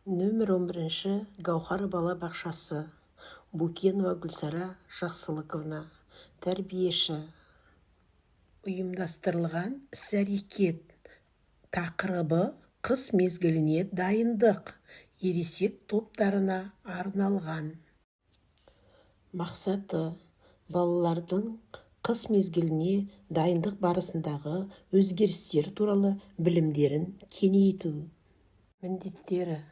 Нөмір 11-ші Гаухар бала бақшасы. Букенова Гүлсара Жақсылыковна, тәрбиеші. Ұйымдастырылған іс-әрекет тақырыбы қыс мезгіліне дайындық, ересек топтарына арналған. Мақсаты: балалардың қыс мезгіліне дайындық барысындағы өзгерістер туралы білімдерін кеңейту. Міндеттері: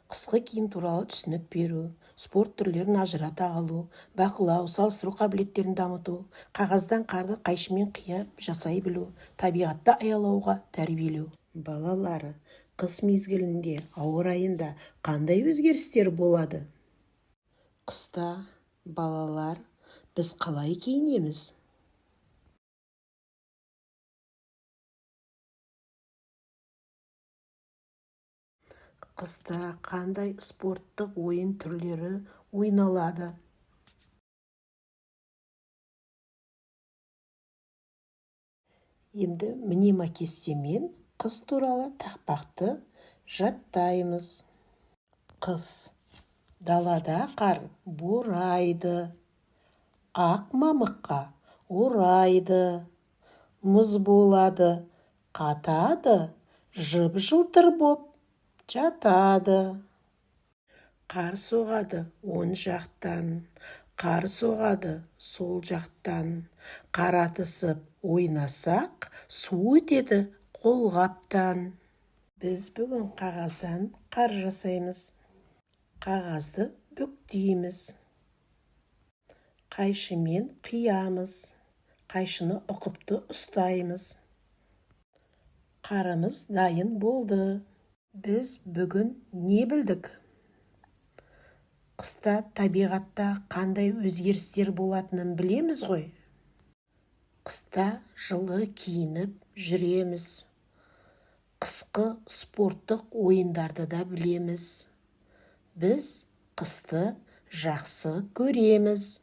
қысқы киім туралы түсінік беру, спорт түрлерін ажырата алу, бақылау, салыстыру қабілеттерін дамыту, қағаздан қарды қайшымен қияп жасай білу, табиғатты аялауға тәрбиелеу. Балалары, қыс мезгілінде ауа райында қандай өзгерістер болады? Қыста балалар, біз қалай киінеміз? Қыста қандай спорттық ойын түрлері ойналады? Енді міне кестемен қыс туралы тақпақты жаттаймыз. Қыс: далада қар борайды, ақ мамыққа орайды, мұз болады, қатады, жып-жылтыр боп жатады. Қар соғады оң жақтан, қар соғады сол жақтан. Қаратысып ойнасақ, су өтеді қолғаптан. Біз бүгін қағаздан қар жасаймыз. Қағазды бүктейміз. Қайшымен қиямыз. Қайшыны ұқыпты ұстаймыз. Қарымыз дайын болды. Біз бүгін не білдік? Қыста табиғатта қандай өзгерістер болатынын білеміз ғой. Қыста жылы киініп жүреміз. Қысқы спорттық ойындарды да білеміз. Біз қысты жақсы көреміз.